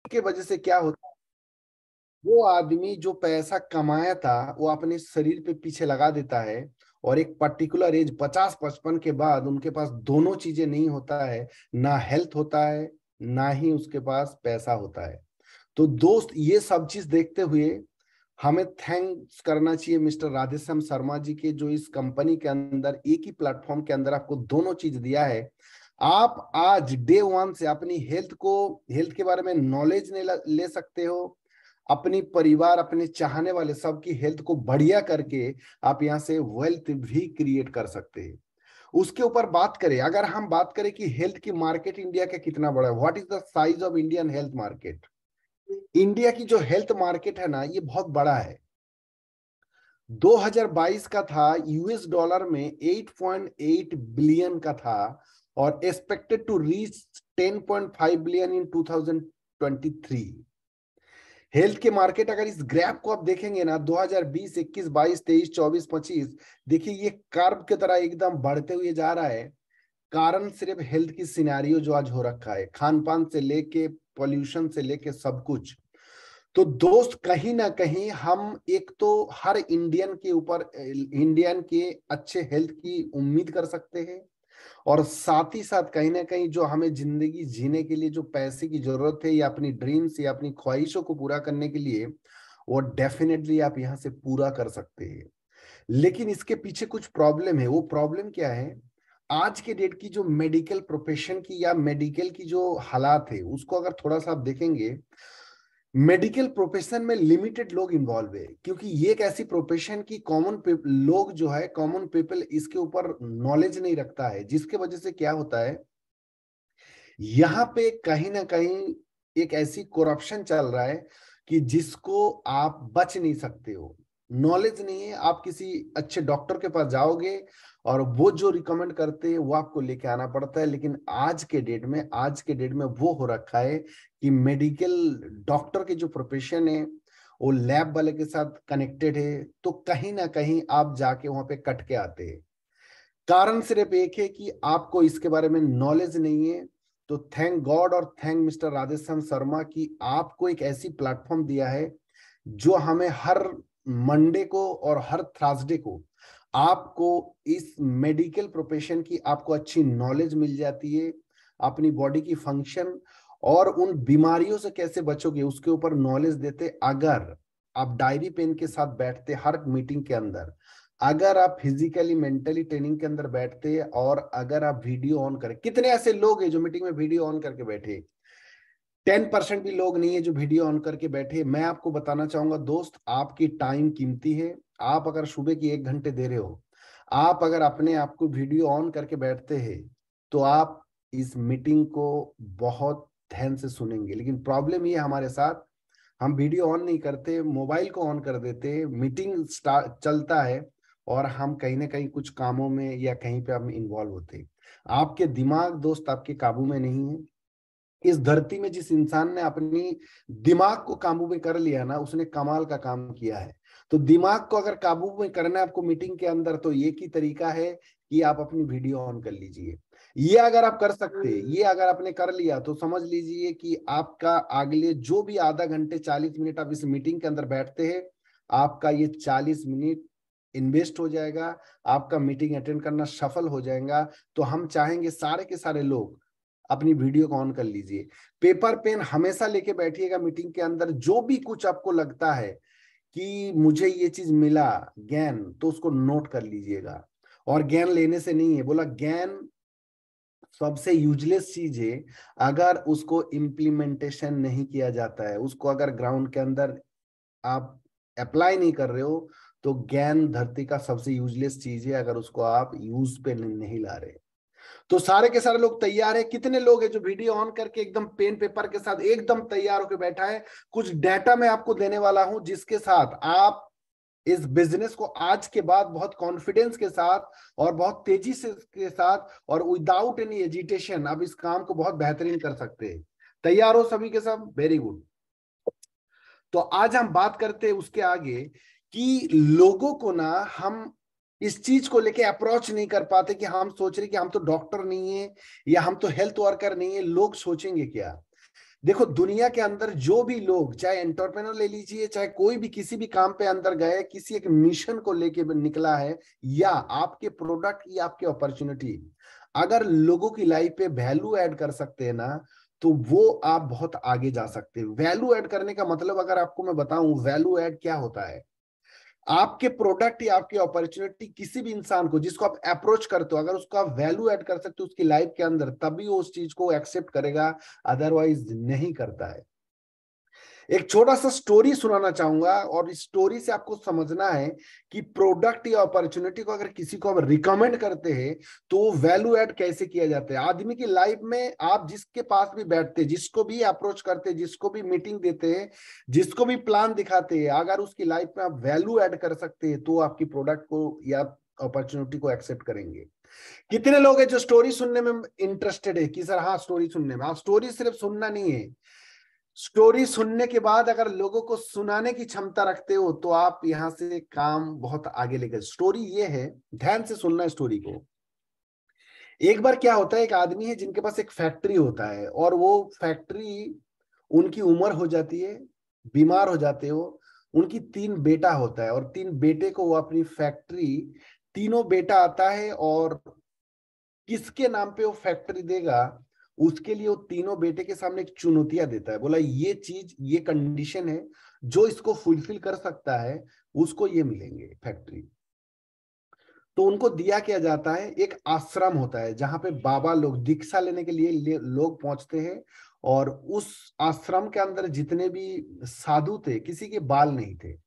के वजह से क्या होता है, वो आदमी जो पैसा कमाया था वो अपने शरीर पे पीछे लगा देता है, और एक पर्टिकुलर एज 50-55 के बाद उनके पास दोनों चीजें नहीं होता है। ना हेल्थ होता है, ना ही उसके पास पैसा होता है। तो दोस्त, ये सब चीज देखते हुए हमें थैंक्स करना चाहिए मिस्टर राधेश्याम शर्मा जी के, जो इस कंपनी के अंदर एक ही प्लेटफॉर्म के अंदर आपको दोनों चीज दिया है। आप आज डे वन से अपनी हेल्थ के बारे में नॉलेज ले सकते हो। अपनी परिवार, अपने चाहने वाले सबकी हेल्थ को बढ़िया करके आप यहाँ से वेल्थ भी क्रिएट कर सकते हैं। उसके ऊपर बात करें, अगर हम बात करें कि हेल्थ की मार्केट इंडिया का कितना बड़ा है, what is the size of Indian health market. India की जो हेल्थ मार्केट है ना, ये बहुत बड़ा है। 2022 का था, यूएस डॉलर में 8.8 बिलियन का था, और expected to reach 10.5 billion in 2023। Health के मार्केट, अगर इस ग्राफ को आप देखेंगे ना, 2020, 21, 22, 23, 24, 25, देखिए ये कर्व की तरह एकदम बढ़ते हुए जा रहा है। कारण सिर्फ हेल्थ की सिनेरियो जो आज हो रखा है, खान पान से लेके पॉल्यूशन से लेके सब कुछ। तो दोस्त, कहीं ना कहीं हम एक तो हर इंडियन के ऊपर, इंडियन के अच्छे हेल्थ की उम्मीद कर सकते हैं, और साथ ही साथ कहीं ना कहीं जो हमें जिंदगी जीने के लिए जो पैसे की जरूरत है, या अपनी ड्रीम्स या अपनी ख्वाहिशों को पूरा करने के लिए, वो डेफिनेटली आप यहाँ से पूरा कर सकते हैं। लेकिन इसके पीछे कुछ प्रॉब्लम है। वो प्रॉब्लम क्या है? आज के डेट की जो मेडिकल प्रोफेशन की या मेडिकल की जो हालात है, उसको अगर थोड़ा सा आप देखेंगे, मेडिकल प्रोफेशन में लिमिटेड लोग इन्वॉल्व है, क्योंकि ये एक ऐसी प्रोफेशन की लोग जो है, कॉमन पीपल इसके ऊपर नॉलेज नहीं रखता है, जिसके वजह से क्या होता है, यहाँ पे कहीं ना कहीं एक ऐसी करप्शन चल रहा है कि जिसको आप बच नहीं सकते हो। नॉलेज नहीं है, आप किसी अच्छे डॉक्टर के पास जाओगे और वो जो रिकमेंड करते हैं वो आपको लेके आना पड़ता है। लेकिन आज के डेट में वो हो रखा है कि मेडिकल डॉक्टर के जो प्रोफेशन है वो लैब वाले के साथ कनेक्टेड है, तो कहीं ना कहीं आप जाके वहां पे कट के आते हैं। कारण सिर्फ एक है कि आपको इसके बारे में नॉलेज नहीं है। तो थैंक गॉड और थैंक मिस्टर राधेश्याम शर्मा की आपको एक ऐसी प्लेटफॉर्म दिया है, जो हमें हर मंडे को और हर थर्सडे को आपको इस मेडिकल प्रोफेशन की आपको अच्छी नॉलेज मिल जाती है। अपनी बॉडी की फंक्शन और उन बीमारियों से कैसे बचोगे उसके ऊपर नॉलेज देते, अगर आप डायरी पेन के साथ बैठते हर मीटिंग के अंदर, अगर आप फिजिकली मेंटली ट्रेनिंग के अंदर बैठते, और अगर आप वीडियो ऑन करें। कितने ऐसे लोग हैं जो मीटिंग में वीडियो ऑन करके बैठे? 10% भी लोग नहीं है जो वीडियो ऑन करके बैठे। मैं आपको बताना चाहूंगा दोस्त, आपकी टाइम कीमती है। आप अगर सुबह की 1 घंटे दे रहे हो, आप अगर अपने आप को वीडियो ऑन करके बैठते हैं, तो आप इस मीटिंग को बहुत ध्यान से सुनेंगे। लेकिन प्रॉब्लम ये हमारे साथ, हम वीडियो ऑन नहीं करते, मोबाइल को ऑन कर देते, मीटिंग स्टार्ट चलता है, और हम कहीं ना कहीं कुछ कामों में या कहीं पे हम इन्वॉल्व होते हैं। आपके दिमाग दोस्त आपके काबू में नहीं है। इस धरती में जिस इंसान ने अपनी दिमाग को काबू में कर लिया ना, उसने कमाल का काम किया है। तो दिमाग को अगर काबू में करना है आपको मीटिंग के अंदर, तो एक ही तरीका है कि आप अपनी वीडियो ऑन कर लीजिए। ये अगर आप कर सकते, ये अगर आपने कर लिया, तो समझ लीजिए कि आपका अगले जो भी आधा घंटे 40 मिनट आप इस मीटिंग के अंदर बैठते हैं, आपका ये 40 मिनट इन्वेस्ट हो जाएगा, आपका मीटिंग अटेंड करना सफल हो जाएगा। तो हम चाहेंगे सारे के सारे लोग अपनी वीडियो को ऑन कर लीजिए। पेपर पेन हमेशा लेके बैठिएगा मीटिंग के अंदर। जो भी कुछ आपको लगता है कि मुझे ये चीज मिला ज्ञान, तो उसको नोट कर लीजिएगा। और ज्ञान लेने से नहीं है, बोला ज्ञान सबसे यूजलेस चीज है अगर उसको इम्प्लीमेंटेशन नहीं किया जाता है, उसको अगर ग्राउंड के अंदर आप अप्लाई नहीं कर रहे हो, तो ज्ञान धरती का सबसे यूजलेस चीज है अगर उसको आप यूज पे नहीं ला रहे। तो सारे के सारे लोग तैयार है? कितने लोग हैं जो वीडियो ऑन करके एकदम पेन पेपर के साथ एकदम तैयार होकर बैठा है? कुछ डाटा मैं आपको देने वाला हूं, जिसके साथ आप इस बिजनेस को आज के बाद बहुत कॉन्फिडेंस के साथ और बहुत तेजी से के साथ और विदाउट एनी एजिटेशन आप इस काम को बहुत बेहतरीन कर सकते हैं। तैयार हो सभी के सब? Very good. तो आज हम बात करते हैं उसके आगे कि लोगों को ना, हम इस चीज को लेके अप्रोच नहीं कर पाते कि हम सोच रहे कि हम तो डॉक्टर नहीं है या हम तो हेल्थ वर्कर नहीं है, लोग सोचेंगे क्या। देखो दुनिया के अंदर जो भी लोग, चाहे एंटरप्रेन्योर ले लीजिए, चाहे कोई भी किसी भी काम पे अंदर गए, किसी एक मिशन को लेके निकला है, या आपके प्रोडक्ट या आपके अपॉर्चुनिटी अगर लोगों की लाइफ पे वैल्यू ऐड कर सकते हैं ना, तो वो आप बहुत आगे जा सकते हैं। वैल्यू ऐड करने का मतलब अगर आपको मैं बताऊं वैल्यू ऐड क्या होता है, आपके प्रोडक्ट या आपकी अपॉर्चुनिटी किसी भी इंसान को जिसको आप अप्रोच करते हो, अगर उसका वैल्यू ऐड कर सकते हो उसकी लाइफ के अंदर, तभी वो उस चीज को एक्सेप्ट करेगा, अदरवाइज नहीं करता है। एक छोटा सा स्टोरी सुनाना चाहूंगा, और इस स्टोरी से आपको समझना है कि प्रोडक्ट या अपॉर्चुनिटी को अगर किसी को आप रिकमेंड करते हैं तो वैल्यू ऐड कैसे किया जाता है। आदमी की लाइफ में आप जिसके पास भी बैठते हैं, जिसको भी अप्रोच करते हैं, जिसको भी मीटिंग देते हैं, जिसको भी प्लान दिखाते हैं, अगर उसकी लाइफ में आप वैल्यू ऐड कर सकते हैं तो आपकी प्रोडक्ट को या अपॉर्चुनिटी को एक्सेप्ट करेंगे। कितने लोग हैं जो स्टोरी सुनने में इंटरेस्टेड है कि सर हाँ स्टोरी सुनने में। हाँ, स्टोरी सिर्फ सुनना नहीं है, स्टोरी सुनने के बाद अगर लोगों को सुनाने की क्षमता रखते हो तो आप यहां से काम बहुत आगे लेकर। स्टोरी ये है, ध्यान से सुनना स्टोरी को। एक बार क्या होता है, एक आदमी है जिनके पास एक फैक्ट्री होता है, और वो फैक्ट्री, उनकी उम्र हो जाती है, बीमार हो जाते हो। उनकी तीन बेटा होता है, और तीन बेटे को वो अपनी फैक्ट्री, तीनों बेटा आता है और किसके नाम पे वो फैक्ट्री देगा, उसके लिए वो तीनों बेटे के सामने एक चुनौतियां देता है। बोला ये चीज, ये कंडीशन है, जो इसको फुलफिल कर सकता है उसको ये मिलेंगे फैक्ट्री। तो उनको दिया क्या जाता है, एक आश्रम होता है जहां पे बाबा लोग दीक्षा लेने के लिए लोग पहुंचते हैं, और उस आश्रम के अंदर जितने भी साधु थे किसी के बाल नहीं थे।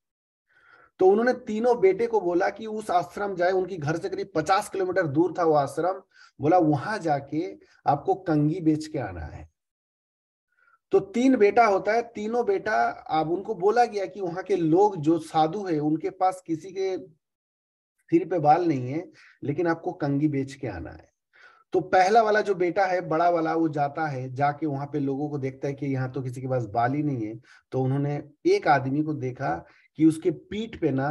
तो उन्होंने तीनों बेटे को बोला कि उस आश्रम जाए, उनकी घर से करीब 50 किलोमीटर दूर था वो आश्रम। बोला वहां जाके आपको कंघी बेच के आना है। तो तीन बेटा होता है, तीनों बेटा, अब उनको बोला गया कि वहां के लोग जो साधु है उनके पास किसी के सिर पे बाल नहीं है, लेकिन आपको कंघी बेच के आना है। तो पहला वाला जो बेटा है, बड़ा वाला, वो जाता है, जाके वहां पे लोगों को देखता है कि यहाँ तो किसी के पास बाल ही नहीं है। तो उन्होंने एक आदमी को देखा कि उसके पीठ पे ना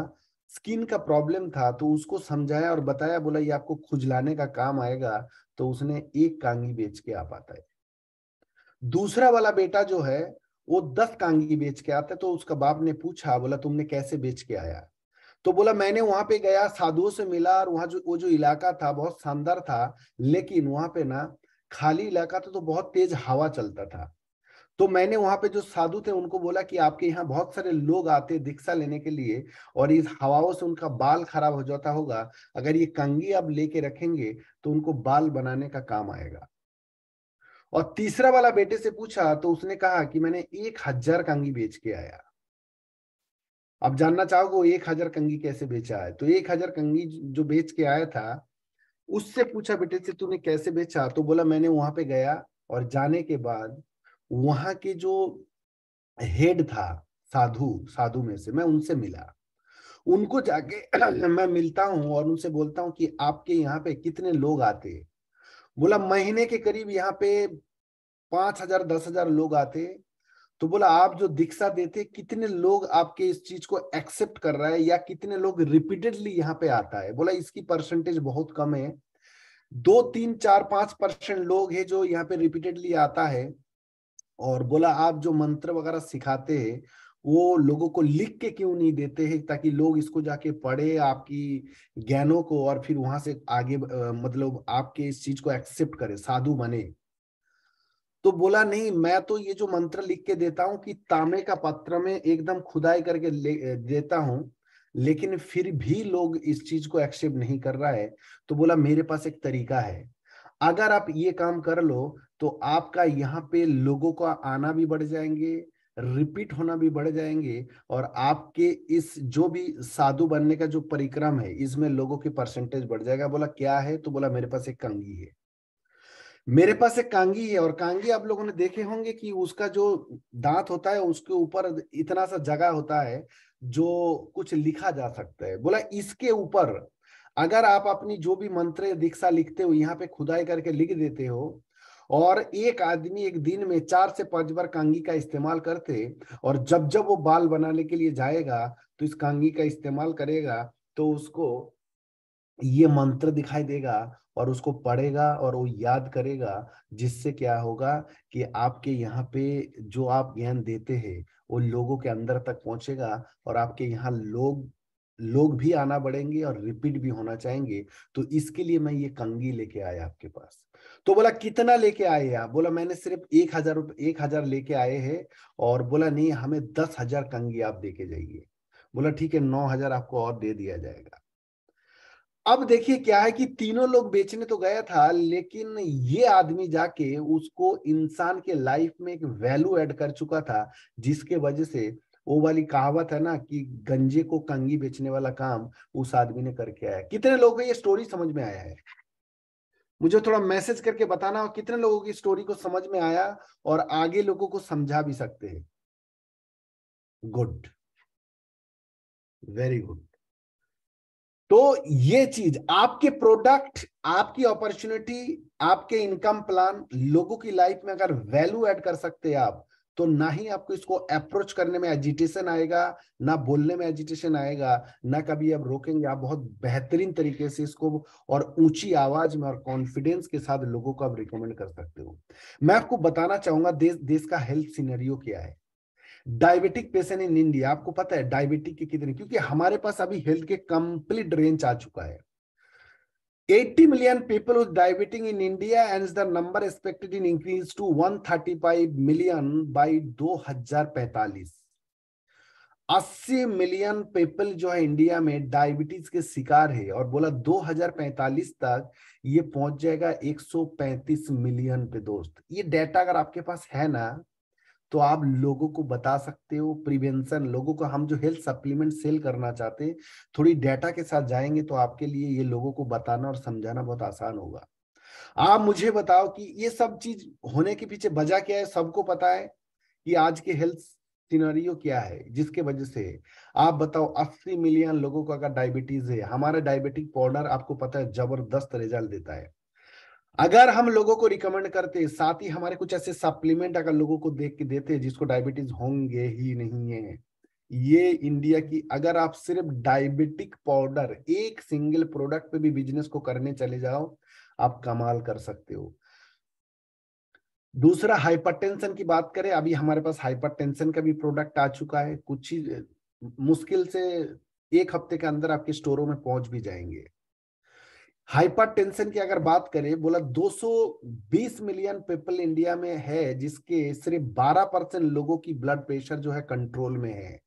स्किन का प्रॉब्लम था, तो उसको समझाया और बताया, बोला ये आपको खुजलाने का काम आएगा। तो उसने एक कांगी बेच के आ पाता है। दूसरा वाला बेटा जो है वो 10 कांगी बेच के आता है। तो उसका बाप ने पूछा, बोला तुमने कैसे बेच के आया। तो बोला मैंने वहां पे गया, साधुओं से मिला, और वहां जो वो जो इलाका था बहुत शानदार था, लेकिन वहां पे ना खाली इलाका था, तो बहुत तेज हवा चलता था। तो मैंने वहां पे जो साधु थे उनको बोला कि आपके यहाँ बहुत सारे लोग आते दीक्षा लेने के लिए, और इस हवाओं से उनका बाल खराब हो जाता होगा, अगर ये कंघी आप लेके रखेंगे तो उनको बाल बनाने का काम आएगा। और तीसरा वाला बेटे से पूछा, तो उसने कहा कि मैंने 1000 कंघी बेच के आया। अब जानना चाहोगे वो 1000 कंघी कैसे बेचा है। तो 1000 कंघी जो बेच के आया था, उससे पूछा बेटे से तूने कैसे बेचा। तो बोला मैंने वहां पे गया, और जाने के बाद वहां के जो हेड था, साधु साधु में से मैं उनसे मिला। उनको जाके मैं मिलता हूँ और उनसे बोलता हूँ कि आपके यहाँ पे कितने लोग आते हैं। बोला महीने के करीब यहाँ पे 5000 10,000 लोग आते। तो बोला आप जो दीक्षा देते कितने लोग आपके इस चीज को एक्सेप्ट कर रहा है, या कितने लोग रिपीटेडली यहाँ पे आता है। बोला इसकी परसेंटेज बहुत कम है, 2 3 4 5% लोग हैं जो यहाँ पे रिपीटेडली आता है। और बोला आप जो मंत्र वगैरह सिखाते हैं वो लोगों को लिख के क्यों नहीं देते हैं, ताकि लोग इसको जाके पढ़े आपकी ज्ञानों को, और फिर वहां से आगे मतलब आपके इस चीज को एक्सेप्ट करे, साधु बने। तो बोला नहीं, मैं तो ये जो मंत्र लिख के देता हूँ कि तांबे का पत्र में एकदम खुदाई करके देता हूँ, लेकिन फिर भी लोग इस चीज को एक्सेप्ट नहीं कर रहा है। तो बोला मेरे पास एक तरीका है, अगर आप ये काम कर लो तो आपका यहाँ पे लोगों का आना भी बढ़ जाएंगे, रिपीट होना भी बढ़ जाएंगे, और आपके इस जो भी साधु बनने का जो परिक्रम है इसमें लोगों की परसेंटेज बढ़ जाएगा। बोला क्या है। तो बोला मेरे पास एक कंघी है। मेरे पास एक कांगी है, और कांगी आप लोगों ने देखे होंगे कि उसका जो दांत होता है उसके ऊपर इतना सा जगह होता है जो कुछ लिखा जा सकता है। बोला इसके ऊपर अगर आप अपनी जो भी मंत्र दीक्षा लिखते हो यहाँ पे खुदाई करके लिख देते हो, और एक आदमी एक दिन में 4 से 5 बार कांगी का इस्तेमाल करते, और जब जब वो बाल बनाने के लिए जाएगा तो इस कांगी का इस्तेमाल करेगा, तो उसको ये मंत्र दिखाई देगा और उसको पढ़ेगा और वो याद करेगा, जिससे क्या होगा कि आपके यहाँ पे जो आप ज्ञान देते हैं वो लोगों के अंदर तक पहुंचेगा, और आपके यहाँ लोग लोग भी आना बढ़ेंगे और रिपीट भी होना चाहेंगे। तो इसके लिए मैं ये कंघी लेके आया आपके पास। तो बोला कितना लेके आए आप? बोला मैंने सिर्फ 1,000 रुपये 1,000 लेके आए हैं। और बोला नहीं, हमें 10,000 कंघी आप दे के जाइए। बोला ठीक है, 9,000 आपको और दे दिया जाएगा। अब देखिए क्या है कि तीनों लोग बेचने तो गया था, लेकिन ये आदमी जाके उसको इंसान के लाइफ में एक वैल्यू ऐड कर चुका था, जिसके वजह से वो वाली कहावत है ना कि गंजे को कंगी बेचने वाला काम उस आदमी ने करके आया। कितने लोगों को ये स्टोरी समझ में आया है? मुझे थोड़ा मैसेज करके बताना, और कितने लोगों की स्टोरी को समझ में आया और आगे लोगों को समझा भी सकते हैं। Good, very good. तो ये चीज आपके प्रोडक्ट, आपकी अपॉर्चुनिटी, आपके इनकम प्लान लोगों की लाइफ में अगर वैल्यू ऐड कर सकते हैं आप, तो ना ही आपको इसको अप्रोच करने में एजिटेशन आएगा, ना बोलने में एजिटेशन आएगा, ना कभी आप रोकेंगे। आप बहुत बेहतरीन तरीके से इसको और ऊंची आवाज में और कॉन्फिडेंस के साथ लोगों को आप रिकमेंड कर सकते हो। मैं आपको बताना चाहूंगा देश देश का हेल्थ सिनेरियो क्या है। डायबिटिक पेशेंट इन इंडिया, आपको पता है डायबिटिक के कितने? क्योंकि हमारे पास अभी हेल्थ के कंप्लीट रेंज आ चुका है। 80 million people with diabetes in India, and the number expected in increase to 135 million by 2045। 80 million people जो है इंडिया में डायबिटीज के शिकार है, और बोला 2045 तक ये पहुंच जाएगा 135 मिलियन पे। दोस्त, ये डेटा अगर आपके पास है ना, तो आप लोगों को बता सकते हो प्रिवेंशन। लोगों को हम जो हेल्थ सप्लीमेंट सेल करना चाहते हैं, थोड़ी डेटा के साथ जाएंगे तो आपके लिए ये लोगों को बताना और समझाना बहुत आसान होगा। आप मुझे बताओ कि ये सब चीज होने के पीछे वजह क्या है? सबको पता है कि आज के हेल्थ सिनेरियो क्या है जिसके वजह से। आप बताओ, 80 मिलियन लोगों को अगर डायबिटीज है, हमारा डायबिटिक पाउडर आपको पता है जबरदस्त रिजल्ट देता है। अगर हम लोगों को रिकमेंड करते, साथ ही हमारे कुछ ऐसे सप्लीमेंट अगर लोगों को देख के देते जिसको डायबिटीज होंगे ही नहीं है, ये इंडिया की, अगर आप सिर्फ डायबिटिक पाउडर एक सिंगल प्रोडक्ट पे भी बिजनेस को करने चले जाओ, आप कमाल कर सकते हो। दूसरा, हाइपरटेंशन की बात करें, अभी हमारे पास हाइपरटेंशन का भी प्रोडक्ट आ चुका है। कुछ ही मुश्किल से 1 हफ्ते के अंदर आपके स्टोरों में पहुंच भी जाएंगे। हाइपरटेंशन की अगर बात करें, बोला 220 मिलियन पीपल इंडिया में है, जिसके सिर्फ 12% लोगों की ब्लड प्रेशर जो है कंट्रोल में है।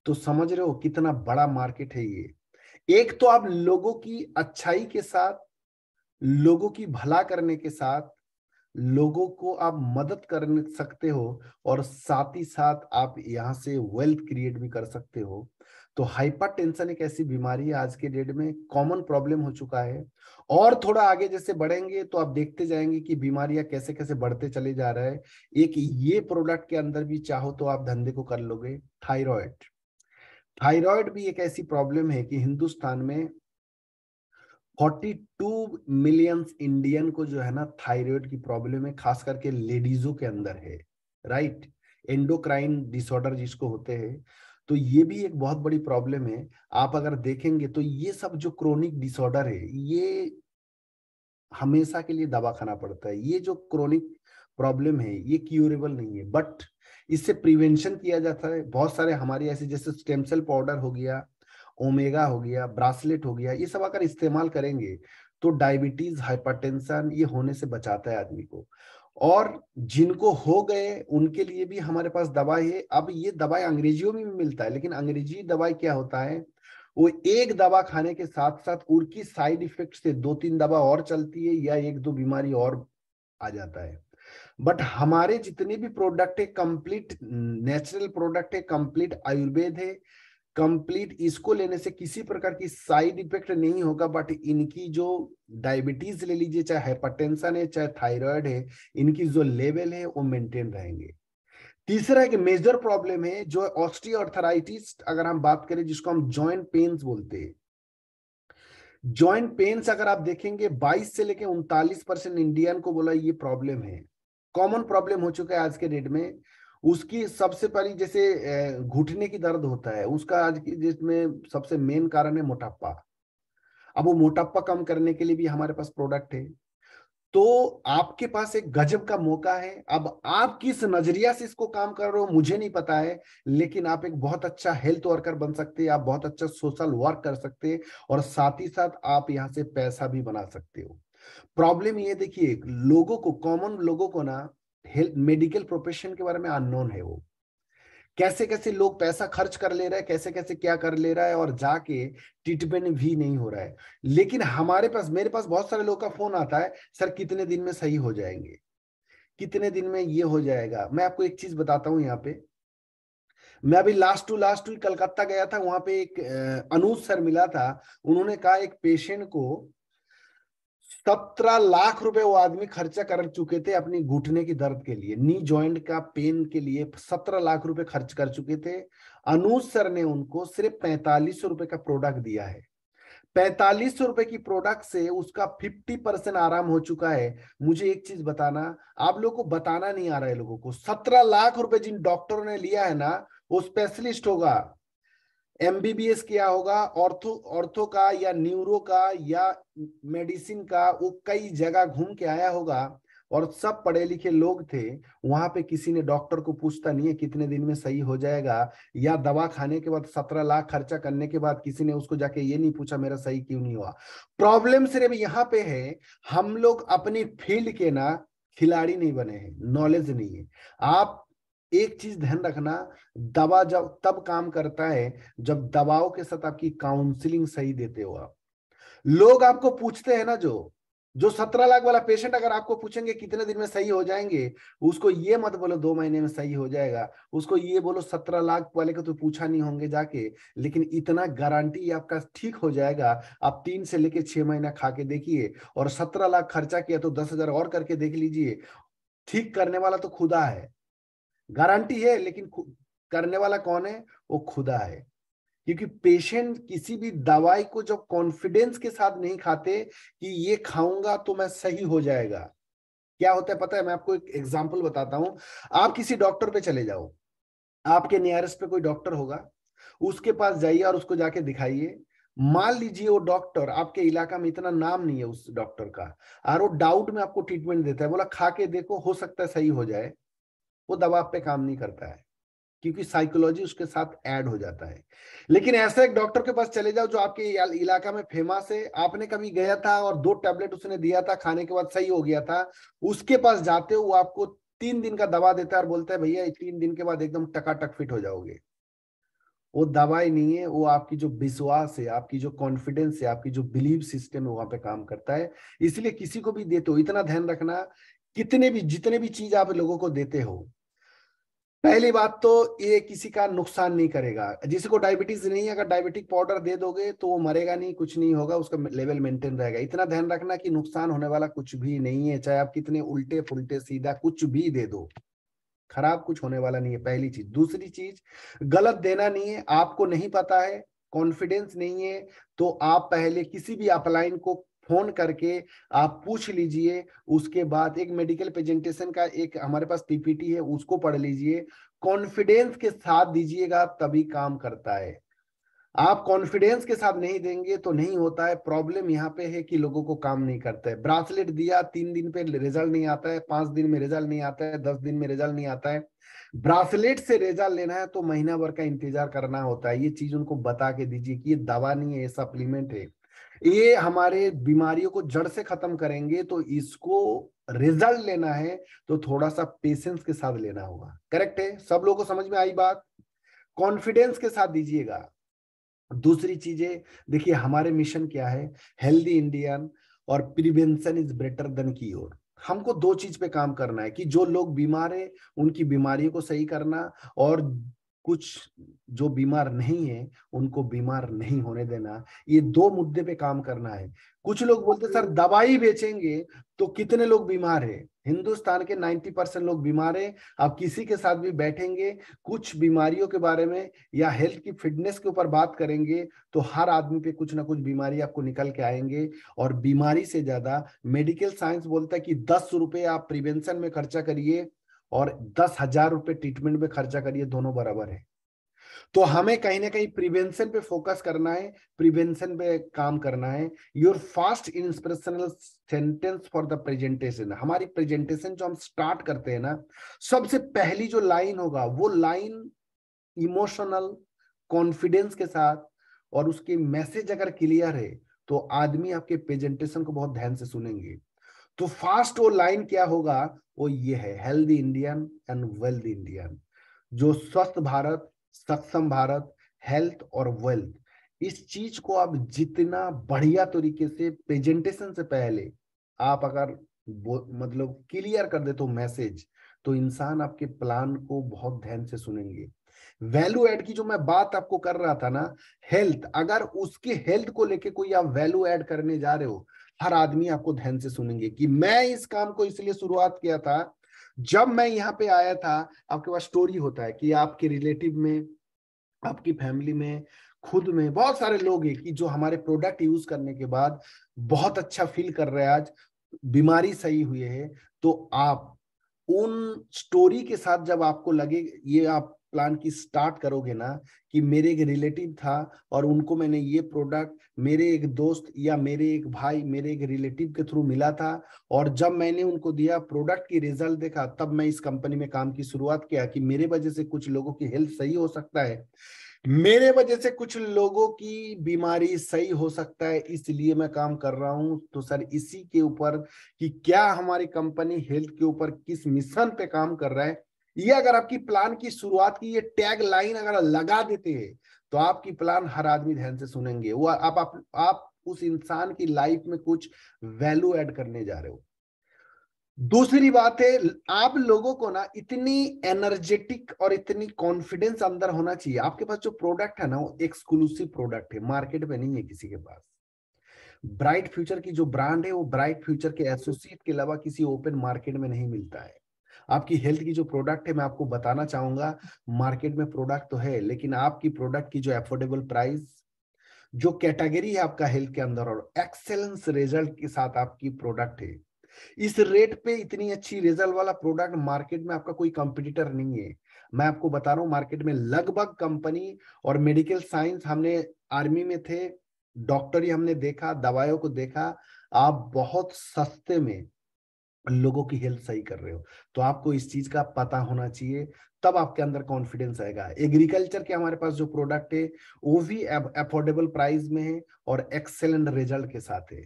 तो समझ रहे हो कितना बड़ा मार्केट है ये। एक तो आप लोगों की अच्छाई के साथ, लोगों की भला करने के साथ लोगों को आप मदद कर सकते हो, और साथ ही साथ आप यहाँ से वेल्थ क्रिएट भी कर सकते हो। तो हाइपरटेंशन एक ऐसी बीमारी है आज के डेट में, कॉमन प्रॉब्लम हो चुका है। और थोड़ा आगे जैसे बढ़ेंगे तो आप देखते जाएंगे कि बीमारियां कैसे कैसे बढ़ते चले जा रहा है। एक ये प्रोडक्ट के अंदर भी चाहो तो आप धंधे को कर लोगे। थायराइड, थायराइड भी एक ऐसी प्रॉब्लम है कि हिंदुस्तान में 42 मिलियंस इंडियन को जो है ना थायराइड की प्रॉब्लम है, खास करके लेडीजों के अंदर है। राइट, एंडोक्राइन डिसऑर्डर जिसको होते हैं, तो ये भी एक बहुत बड़ी प्रॉब्लम है। आप अगर देखेंगे तो ये सब जो क्रोनिक डिसऑर्डर है, ये हमेशा के लिए दवा खाना पड़ता है। ये जो क्रोनिक प्रॉब्लम है ये क्यूरेबल नहीं है, बट इससे प्रिवेंशन किया जाता है। बहुत सारे हमारे ऐसे जैसे स्टेम सेल पाउडर हो गया, ओमेगा हो गया, ब्रासलेट हो गया, ये सब अगर इस्तेमाल करेंगे तो डायबिटीज, हाइपरटेंशन ये होने से बचाता है आदमी को। और जिनको हो गए उनके लिए भी हमारे पास दवाई है। अब ये दवाई अंग्रेजियों में भी मिलता है, लेकिन अंग्रेजी दवाई क्या होता है, वो एक दवा खाने के साथ साथ उनकी साइड इफेक्ट से 2-3 दवा और चलती है, या 1-2 बीमारी और आ जाता है। बट हमारे जितने भी प्रोडक्ट है कंप्लीट नेचुरल प्रोडक्ट है, कंप्लीट आयुर्वेद है, कंप्लीट, इसको लेने से किसी प्रकार की साइड इफेक्ट नहीं होगा। बट इनकी जो डायबिटीज ले लीजिए, चाहे हाइपरटेंशन है चाहे थायराइड है, इनकी जो लेवल है वो मेंटेन रहेंगे। तीसरा एक मेजर प्रॉब्लम है जो ऑस्टियोआर्थराइटिस, अगर हम बात करें जिसको हम जॉइंट पेन्स बोलते हैं। जॉइंट पेन्स अगर आप देखेंगे 22 से लेके 39% इंडियन को बोला ये प्रॉब्लम है, कॉमन प्रॉब्लम हो चुका है आज के डेट में। उसकी सबसे पहली जैसे घुटने की दर्द होता है, उसका आज की जिसमें सबसे मेन कारण है मोटापा। अब वो मोटापा कम करने के लिए भी हमारे पास प्रोडक्ट है। तो आपके पास एक गजब का मौका है। अब आप किस नजरिया से इसको काम कर रहे हो मुझे नहीं पता है, लेकिन आप एक बहुत अच्छा हेल्थ वर्कर बन सकते हैं, आप बहुत अच्छा सोशल वर्क कर सकते हैं, और साथ ही साथ आप यहाँ से पैसा भी बना सकते हो। प्रॉब्लम ये देखिए, लोगों को, कॉमन लोगों को ना हेल्थ मेडिकल प्रोफेशन के बारे में अननोन है। वो कैसे कैसे लोग पैसा खर्च कर ले रहे हैं, कैसे कैसे क्या कर ले रहा है, और जाके ट्रीटमेंट भी नहीं हो रहा है। लेकिन हमारे पास, मेरे पास बहुत सारे लोग का फोन आता है, सर कितने दिन में सही हो जाएंगे, कितने दिन में ये हो जाएगा। मैं आपको एक चीज बताता हूँ यहाँ पे। मैं अभी लास्ट वीक कलकत्ता गया था, वहां पे एक अनुज सर मिला था। उन्होंने कहा एक पेशेंट को 17 लाख रुपए वो आदमी खर्चा कर चुके थे अपनी घुटने की दर्द के लिए, नी जॉइंट का पेन के लिए 17 लाख रुपए खर्च कर चुके थे। अनुज सर ने उनको सिर्फ 4500 रुपए का प्रोडक्ट दिया है। 4500 रुपए की प्रोडक्ट से उसका 50% आराम हो चुका है। मुझे एक चीज बताना, आप लोगों को बताना नहीं आ रहा है लोगों को, 17 लाख रुपए जिन डॉक्टरों ने लिया है ना, वो स्पेशलिस्ट होगा, एमबीबीएस किया होगा, ऑर्थो ऑर्थो का या न्यूरो का या मेडिसिन का, वो कई जगह घूम के आया होगा, और सब पढ़े लिखे लोग थे। वहां पे किसी ने डॉक्टर को पूछता नहीं है कितने दिन में सही हो जाएगा, या दवा खाने के बाद 17 लाख खर्चा करने के बाद किसी ने उसको जाके ये नहीं पूछा मेरा सही क्यों नहीं हुआ। प्रॉब्लम सिर्फ यहाँ पे है, हम लोग अपनी फील्ड के ना खिलाड़ी नहीं बने हैं, नॉलेज नहीं है। आप एक चीज ध्यान रखना, दवा जब तब काम करता है जब दवाओं के साथ आपकी काउंसलिंग सही देते हो आप। लोग आपको पूछते हैं ना, जो जो 17 लाख वाला पेशेंट अगर आपको पूछेंगे कितने दिन में सही हो जाएंगे, उसको ये मत बोलो 2 महीने में सही हो जाएगा, उसको ये बोलो 17 लाख वाले को तो पूछा नहीं होंगे जाके, लेकिन इतना गारंटी आपका ठीक हो जाएगा। आप 3 से लेके 6 महीना खा के देखिए, और 17 लाख खर्चा किया तो 10,000 और करके देख लीजिए। ठीक करने वाला तो खुदा है, गारंटी है, लेकिन करने वाला कौन है? वो खुदा है। क्योंकि पेशेंट किसी भी दवाई को जब कॉन्फिडेंस के साथ नहीं खाते कि ये खाऊंगा तो मैं सही हो जाएगा, क्या होता है पता है? मैं आपको एक एग्जांपल बताता हूं। आप किसी डॉक्टर पे चले जाओ, आपके नियरेस्ट पे कोई डॉक्टर होगा, उसके पास जाइए और उसको जाके दिखाइए। मान लीजिए वो डॉक्टर, आपके इलाका में इतना नाम नहीं है उस डॉक्टर का, और वो डाउट में आपको ट्रीटमेंट देता है, बोला खा के देखो हो सकता है सही हो जाए, वो दवा आप पे काम नहीं करता है, क्योंकि साइकोलॉजी उसके साथ ऐड हो जाता है। लेकिन ऐसा एक डॉक्टर के पास चले जाओ जो आपके इलाका में फेमस है, आपने कभी गया था और 2 टैबलेट उसने दिया था, खाने के बाद सही हो गया था, उसके पास जाते हो, वो आपको 3 दिन का दवा देता है और बोलता है भैया 3 दिन के बाद एकदम टकाटक फिट हो जाओगे। वो दवाई नहीं है, वो आपकी जो विश्वास है, आपकी जो कॉन्फिडेंस है, आपकी जो बिलीव सिस्टम है, वहां पे काम करता है। इसलिए किसी को भी देते हो, इतना ध्यान रखना, कितने भी जितने भी चीज आप लोगों को देते हो, पहली बात तो ये किसी का नुकसान नहीं करेगा। जिसी को डायबिटीज नहीं है, अगर डायबिटिक पाउडर दे दोगे तो वो मरेगा नहीं, कुछ नहीं होगा, उसका लेवल मेंटेन रहेगा। इतना ध्यान रखना कि नुकसान होने वाला कुछ भी नहीं है, चाहे आप कितने उल्टे पुल्टे सीधा कुछ भी दे दो, खराब कुछ होने वाला नहीं है, पहली चीज। दूसरी चीज, गलत देना नहीं है। आपको नहीं पता है, कॉन्फिडेंस नहीं है, तो आप पहले किसी भी अपलाइन को फोन करके आप पूछ लीजिए। उसके बाद एक मेडिकल प्रेजेंटेशन का एक हमारे पास पीपीटी है, उसको पढ़ लीजिए। कॉन्फिडेंस के साथ दीजिएगा तभी काम करता है। आप कॉन्फिडेंस के साथ नहीं देंगे तो नहीं होता है। प्रॉब्लम यहाँ पे है कि लोगों को काम नहीं करता है। ब्रासलेट दिया, 3 दिन पे रिजल्ट नहीं आता है, 5 दिन में रिजल्ट नहीं आता है, 10 दिन में रिजल्ट नहीं आता है। ब्रासलेट से रिजल्ट लेना है तो महीना भर का इंतजार करना होता है। ये चीज उनको बता के दीजिए कि ये दवा नहीं है, ये सप्लीमेंट है, ये हमारे बीमारियों को जड़ से खत्म करेंगे। तो इसको रिजल्ट लेना है तो थोड़ा सा पेशेंस के साथ लेना होगा। करेक्ट है? सब लोगों को समझ में आई बात? कॉन्फिडेंस के साथ दीजिएगा। दूसरी चीजें देखिए, हमारे मिशन क्या है? हेल्दी इंडियन और prevention is better than cure. हमको 2 चीज पे काम करना है, कि जो लोग बीमार है उनकी बीमारियों को सही करना, और कुछ जो बीमार नहीं है उनको बीमार नहीं होने देना। ये 2 मुद्दे पे काम करना है। कुछ लोग बोलते सर दवाई बेचेंगे तो कितने लोग बीमार है? हिंदुस्तान के 90% लोग बीमार है। आप किसी के साथ भी बैठेंगे, कुछ बीमारियों के बारे में या हेल्थ की फिटनेस के ऊपर बात करेंगे, तो हर आदमी पे कुछ ना कुछ बीमारी आपको निकल के आएंगे। और बीमारी से ज्यादा मेडिकल साइंस बोलता है कि 10 रुपए आप प्रिवेंशन में खर्चा करिए और 10,000 रुपए ट्रीटमेंट में खर्चा करिए, दोनों बराबर है। तो हमें कहीं ना कहीं प्रिवेंशन पे फोकस करना है, प्रिवेंशन पे काम करना है। Your fast inspirational sentence for the presentation, हमारी प्रेजेंटेशन जो हम स्टार्ट करते हैं ना, सबसे पहली जो लाइन होगा वो लाइन इमोशनल कॉन्फिडेंस के साथ, और उसके मैसेज अगर क्लियर है तो आदमी आपके प्रेजेंटेशन को बहुत ध्यान से सुनेंगे। तो फास्ट वो लाइन क्या होगा, वो ये है, healthy Indian and wealthy Indian. जो स्वस्थ भारत, सक्षम भारत, हेल्थ और वेल्थ, इस चीज को आप जितना बढ़िया तरीके से प्रेजेंटेशन से पहले आप अगर मतलब क्लियर कर दे तो मैसेज, तो इंसान आपके प्लान को बहुत ध्यान से सुनेंगे। वैल्यू ऐड की जो मैं बात आपको कर रहा था ना, हेल्थ, अगर उसके हेल्थ को लेके कोई आप वैल्यू ऐड करने जा रहे हो, हर आदमी आपको ध्यान से सुनेंगे कि मैं इस काम को इसलिए शुरुआत किया था, जब मैं यहाँ पे आया था। आपके पास स्टोरी होता है कि आपके रिलेटिव में, आपकी फैमिली में, खुद में बहुत सारे लोग हैं कि जो हमारे प्रोडक्ट यूज करने के बाद बहुत अच्छा फील कर रहे हैं, आज बीमारी सही हुई है। तो आप उन स्टोरी के साथ जब आपको लगे, ये आप प्लान की स्टार्ट करोगे ना, कि मेरे एक रिलेटिव था और उनको मैंने ये प्रोडक्ट मेरे एक दोस्त या मेरे एक भाई मेरे एक रिलेटिव के थ्रू मिला था, और जब मैंने उनको दिया प्रोडक्ट की रिजल्ट देखा, तब मैं इस कंपनी में काम की शुरुआत किया कि मेरे वजह से कुछ लोगों की हेल्थ सही हो सकता है, मेरे वजह से कुछ लोगों की बीमारी सही हो सकता है, इसलिए मैं काम कर रहा हूं। तो सर इसी के ऊपर कि क्या हमारी कंपनी हेल्थ के ऊपर किस मिशन पे काम कर रहा है, ये अगर आपकी प्लान की शुरुआत की ये टैग लाइन अगर लगा देते हैं, तो आपकी प्लान हर आदमी ध्यान से सुनेंगे। वो आप उस इंसान की लाइफ में कुछ वैल्यू ऐड करने जा रहे हो। दूसरी बात है, आप लोगों को ना इतनी एनर्जेटिक और इतनी कॉन्फिडेंस अंदर होना चाहिए। आपके पास जो प्रोडक्ट है ना, वो एक्सक्लूसिव प्रोडक्ट है, मार्केट में नहीं है किसी के पास। ब्राइट फ्यूचर की जो ब्रांड है, वो ब्राइट फ्यूचर के एसोसिएट के अलावा किसी ओपन मार्केट में नहीं मिलता है। आपकी हेल्थ की जो प्रोडक्ट है, मैं आपको बताना चाहूंगा, मार्केट में प्रोडक्ट तो है, लेकिन आपकी प्रोडक्ट की जो एफोर्डेबल प्राइस, जो कैटेगरी है आपका हेल्थ के अंदर, और एक्सेलेंस रिजल्ट के साथ आपकी प्रोडक्ट है, इस रेट पे इतनी अच्छी रिजल्ट वाला प्रोडक्ट मार्केट में आपका कोई कंपटीटर नहीं है। मैं आपको बता रहा हूं, मार्केट में लगभग कंपनी और मेडिकल साइंस, हमने आर्मी में थे, डॉक्टरी हमने देखा, दवाइयों को देखा, आप बहुत सस्ते में लोगों की हेल्थ सही कर रहे हो। तो आपको इस चीज का पता होना चाहिए, तब आपके अंदर कॉन्फिडेंस आएगा। एग्रीकल्चर के हमारे पास जो प्रोडक्ट है, वो भी अफोर्डेबल प्राइस में है और एक्सेलेंट रिजल्ट के साथ है।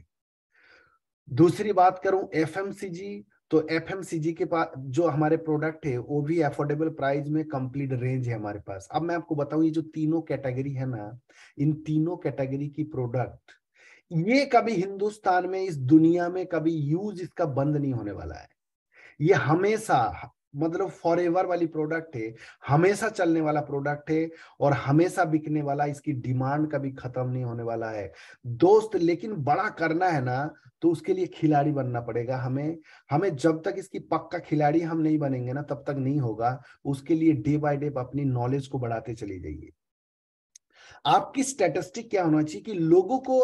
दूसरी बात करूं एफएमसीजी, तो एफएमसीजी के पास जो हमारे प्रोडक्ट है, वो भी अफोर्डेबल प्राइस में कंप्लीट रेंज है हमारे पास। अब मैं आपको बताऊं, ये जो तीनों कैटेगरी है ना, इन तीनों कैटेगरी की प्रोडक्ट, ये कभी हिंदुस्तान में, इस दुनिया में कभी यूज इसका बंद नहीं होने वाला है। ये हमेशा, मतलब फॉर एवर वाली प्रोडक्ट है, हमेशा चलने वाला प्रोडक्ट है, और हमेशा बिकने वाला, इसकी डिमांड कभी खत्म नहीं होने वाला है दोस्त। लेकिन बड़ा करना है ना, तो उसके लिए खिलाड़ी बनना पड़ेगा हमें। हमें जब तक इसकी पक्का खिलाड़ी हम नहीं बनेंगे ना, तब तक नहीं होगा। उसके लिए डे बाय डे अपनी नॉलेज को बढ़ाते चले जाइए। आपकी स्टैटिस्टिक क्या होना चाहिए कि लोगों को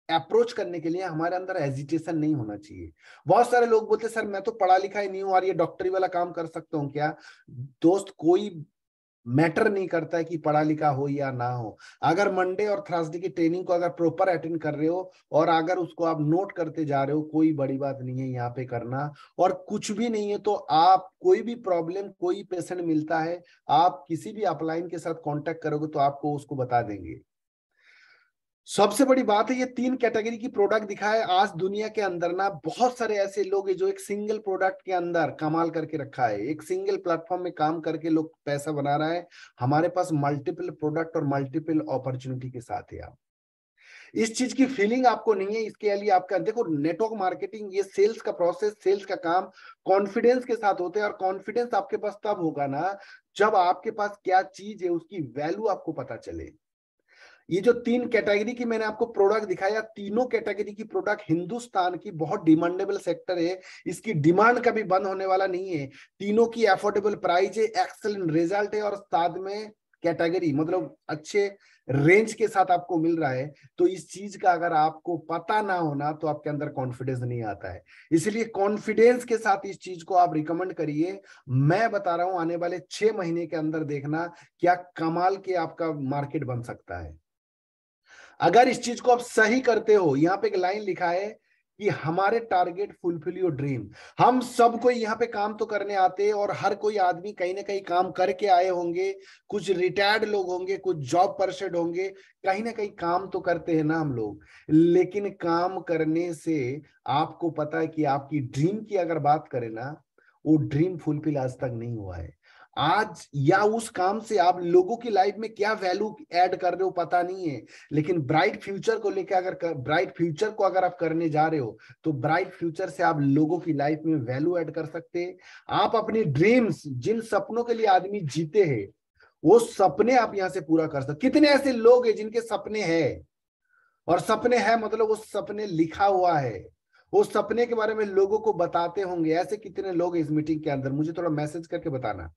अप्रोच करने के लिए हमारे अंदर हेजिटेशन नहीं होना चाहिए। बहुत सारे लोग बोलते सर मैं तो पढ़ा लिखा ही नहीं हूं और ये डॉक्टरी वाला काम कर सकता हूँ क्या। दोस्त, कोई मैटर नहीं करता है कि पढ़ा लिखा हो या ना हो। अगर मंडे और थर्सडे की ट्रेनिंग को अगर प्रॉपर अटेंड कर रहे हो और अगर उसको आप नोट करते जा रहे हो, कोई बड़ी बात नहीं है यहाँ पे करना। और कुछ भी नहीं है तो आप कोई भी प्रॉब्लम, कोई पेशेंट मिलता है, आप किसी भी अपलाइन के साथ कांटेक्ट करोगे तो आपको उसको बता देंगे। सबसे बड़ी बात है, ये तीन कैटेगरी की प्रोडक्ट दिखाए। आज दुनिया के अंदर ना बहुत सारे ऐसे लोग हैं जो एक सिंगल प्रोडक्ट के अंदर कमाल करके रखा है, एक सिंगल प्लेटफॉर्म में काम करके लोग पैसा बना रहा है। हमारे पास मल्टीपल प्रोडक्ट और मल्टीपल अपॉर्चुनिटी के साथ है। आप इस चीज की फीलिंग आपको नहीं है, इसके लिए आपका देखो, नेटवर्क मार्केटिंग, ये सेल्स का प्रोसेस, सेल्स का काम कॉन्फिडेंस के साथ होते हैं। और कॉन्फिडेंस आपके पास तब होगा ना, जब आपके पास क्या चीज है उसकी वैल्यू आपको पता चले। ये जो तीन कैटेगरी की मैंने आपको प्रोडक्ट दिखाया, तीनों कैटेगरी की प्रोडक्ट हिंदुस्तान की बहुत डिमांडेबल सेक्टर है, इसकी डिमांड कभी बंद होने वाला नहीं है। तीनों की अफोर्डेबल प्राइस है, एक्सेलेंट रिजल्ट है, और साथ में कैटेगरी, मतलब अच्छे रेंज के साथ आपको मिल रहा है, तो इस चीज का अगर आपको पता ना होना तो आपके अंदर कॉन्फिडेंस नहीं आता है। इसलिए कॉन्फिडेंस के साथ इस चीज को आप रिकमेंड करिए। मैं बता रहा हूं आने वाले 6 महीने के अंदर देखना क्या कमाल के आपका मार्केट बन सकता है। अगर इस चीज को आप सही करते हो, यहाँ पे एक लाइन लिखा है कि हमारे टारगेट फुलफिल योर ड्रीम। हम सबको यहाँ पे काम तो करने आते हैं और हर कोई आदमी कहीं ना कहीं काम करके आए होंगे, कुछ रिटायर्ड लोग होंगे, कुछ जॉब परसेड होंगे, कहीं ना कहीं काम तो करते हैं ना हम लोग। लेकिन काम करने से आपको पता है कि आपकी ड्रीम की अगर बात करें ना, वो ड्रीम फुलफिल आज तक नहीं हुआ है। आज या उस काम से आप लोगों की लाइफ में क्या वैल्यू ऐड कर रहे हो पता नहीं है, लेकिन ब्राइट फ्यूचर को लेकर अगर ब्राइट फ्यूचर को अगर आप करने जा रहे हो तो ब्राइट फ्यूचर से आप लोगों की लाइफ में वैल्यू ऐड कर सकते हैं। आप अपनी ड्रीम्स, जिन सपनों के लिए आदमी जीते हैं, वो सपने आप यहां से पूरा कर सकते। कितने ऐसे लोग हैं जिनके सपने हैं, और सपने हैं मतलब वो सपने लिखा हुआ है, वो सपने के बारे में लोगों को बताते होंगे। ऐसे कितने लोग हैं इस मीटिंग के अंदर, मुझे थोड़ा मैसेज करके बताना।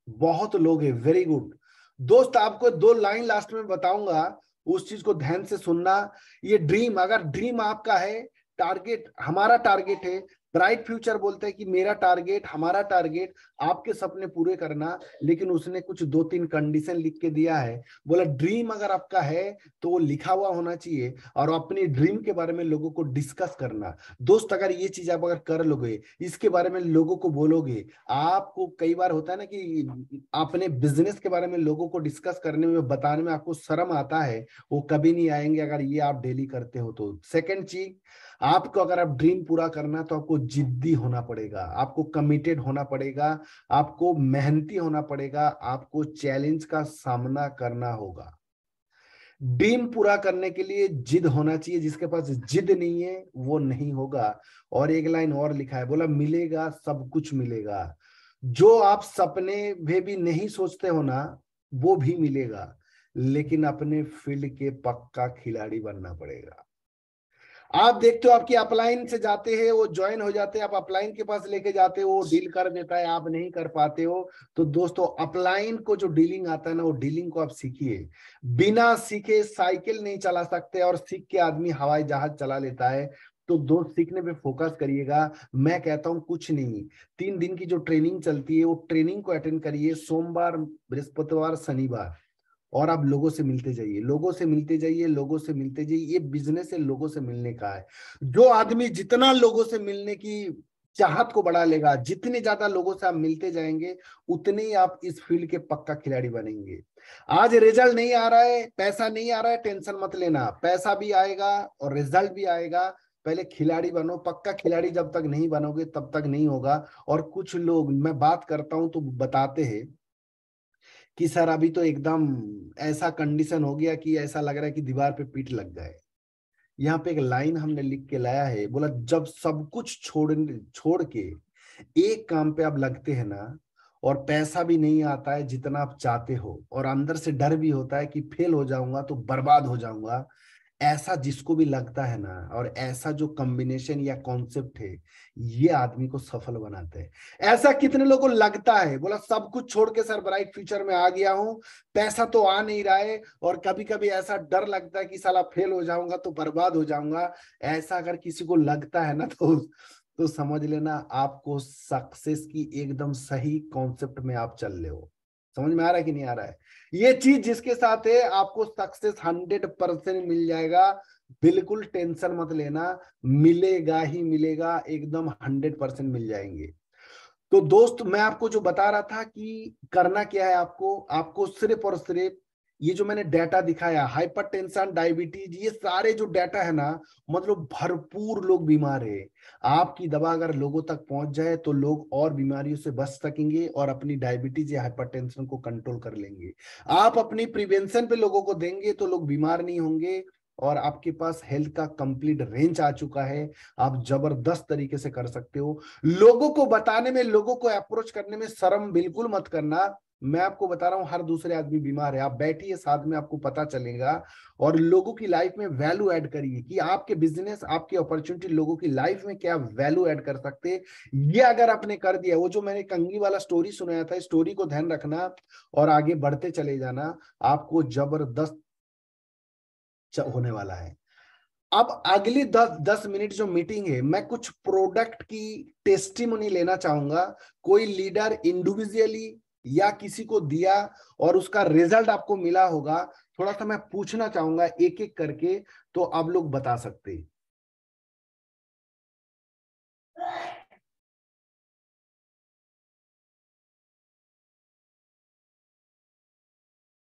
बहुत लोग हैं, वेरी गुड। दोस्त आपको 2 लाइन लास्ट में बताऊंगा, उस चीज को ध्यान से सुनना। ये ड्रीम, अगर ड्रीम आपका है, टारगेट हमारा टारगेट है, ब्राइट फ्यूचर बोलते हैं कि मेरा टारगेट, हमारा टारगेट आपके सपने पूरे करना। लेकिन उसने कुछ 2-3 कंडीशन लिख के दिया है। बोला ड्रीम अगर आपका है तो वो लिखा हुआ होना चाहिए, और अपनी ड्रीम के बारे में लोगों को डिस्कस करना। दोस्त अगर ये चीज आप अगर कर लोगे, इसके बारे में लोगों को बोलोगे, आपको कई बार होता है ना कि अपने बिजनेस के बारे में लोगों को डिस्कस करने में, बताने में आपको शर्म आता है, वो कभी नहीं आएंगे अगर ये आप डेली करते हो तो। सेकंड चीज, आपको अगर आप ड्रीम पूरा करना तो आपको जिद्दी होना पड़ेगा, आपको कमिटेड होना पड़ेगा, आपको मेहनती होना पड़ेगा, आपको चैलेंज का सामना करना होगा। ड्रीम पूरा करने के लिए जिद होना चाहिए, जिसके पास जिद नहीं है वो नहीं होगा। और एक लाइन और लिखा है, बोला मिलेगा, सब कुछ मिलेगा। जो आप सपने में भी नहीं सोचते हो ना, वो भी मिलेगा, लेकिन अपने फील्ड के पक्का खिलाड़ी बनना पड़ेगा। आप देखते हो आपकी अपलाइन से जाते हैं, वो ज्वाइन हो जाते हैं, आप अपलाइन के पास लेके जाते हो, वो डील कर देता है, आप नहीं कर पाते हो। तो दोस्तों अपलाइन को जो डीलिंग आता है ना, वो डीलिंग को आप सीखिए। बिना सीखे साइकिल नहीं चला सकते, और सीख के आदमी हवाई जहाज चला लेता है। तो दोस्त सीखने पे फोकस करिएगा। मैं कहता हूं कुछ नहीं, 3 दिन की जो ट्रेनिंग चलती है, वो ट्रेनिंग को अटेंड करिए, सोमवार, बृहस्पतिवार, शनिवार। और आप लोगों से मिलते जाइए, लोगों से मिलते जाइए, लोगों से मिलते जाइए। ये बिजनेस है लोगों से मिलने का है। जो आदमी जितना लोगों से मिलने की चाहत को बढ़ा लेगा, जितने ज्यादा लोगों से आप मिलते जाएंगे, उतने ही आप इस फील्ड के पक्का खिलाड़ी बनेंगे। आज रिजल्ट नहीं आ रहा है, पैसा नहीं आ रहा है, टेंशन मत लेना, पैसा भी आएगा और रिजल्ट भी आएगा। पहले खिलाड़ी बनो, पक्का खिलाड़ी जब तक नहीं बनोगे तब तक नहीं होगा। और कुछ लोग, मैं बात करता हूं तो बताते हैं कि सर अभी तो एकदम ऐसा कंडीशन हो गया कि ऐसा लग रहा है कि दीवार पे पीठ लग गए। यहाँ पे एक लाइन हमने लिख के लाया है, बोला जब सब कुछ छोड़ के एक काम पे आप लगते हैं ना, और पैसा भी नहीं आता है जितना आप चाहते हो, और अंदर से डर भी होता है कि फेल हो जाऊंगा तो बर्बाद हो जाऊंगा, ऐसा जिसको भी लगता है ना, और ऐसा जो कॉम्बिनेशन या कॉन्सेप्ट है, ये आदमी को सफल बनाते हैं। ऐसा कितने लोगों को लगता है, बोला सब कुछ छोड़ के सर ब्राइट फ्यूचर में आ गया हूं, पैसा तो आ नहीं रहा है, और कभी कभी ऐसा डर लगता है कि साला फेल हो जाऊंगा तो बर्बाद हो जाऊंगा। ऐसा अगर किसी को लगता है ना, तो समझ लेना आपको सक्सेस की एकदम सही कॉन्सेप्ट में आप चल रहे हो। समझ में आ रहा है कि नहीं आ रहा है? ये चीज जिसके साथ है, आपको सक्सेस 100% मिल जाएगा। बिल्कुल टेंशन मत लेना, मिलेगा ही मिलेगा, एकदम 100% मिल जाएंगे। तो दोस्त मैं आपको जो बता रहा था कि करना क्या है, आपको आपको सिर्फ और सिर्फ ये जो मैंने डाटा दिखाया, हाइपरटेंशन, डायबिटीज, ये सारे जो डाटा है ना, मतलब भरपूर लोग बीमार है। आपकी दवा अगर लोगों तक पहुंच जाए तो लोग और बीमारियों से बच सकेंगे और अपनी डायबिटीज या हाइपरटेंशन को कंट्रोल कर लेंगे। आप अपनी प्रिवेंशन पे लोगों को देंगे तो लोग बीमार नहीं होंगे, और आपके पास हेल्थ का कंप्लीट रेंज आ चुका है। आप जबरदस्त तरीके से कर सकते हो। लोगों को बताने में, लोगों को अप्रोच करने में शर्म बिल्कुल मत करना। मैं आपको बता रहा हूं हर दूसरे आदमी बीमार है। आप बैठिए, साथ में आपको पता चलेगा, और लोगों की लाइफ में वैल्यू ऐड करिए कि आपके बिजनेस, आपकी अपॉर्चुनिटी लोगों की लाइफ में क्या वैल्यू ऐड कर सकते हैं। ये अगर आपने कर दिया, वो जो मैंने कंघी वाला स्टोरी सुनाया था, स्टोरी को ध्यान रखना और आगे बढ़ते चले जाना, आपको जबरदस्त होने वाला है। अब अगली 10 मिनट जो मीटिंग है, मैं कुछ प्रोडक्ट की टेस्टिमनी लेना चाहूंगा। कोई लीडर इंडिविजुअली या किसी को दिया और उसका रिजल्ट आपको मिला होगा, थोड़ा सा मैं पूछना चाहूंगा एक एक करके, तो आप लोग बता सकते हैं।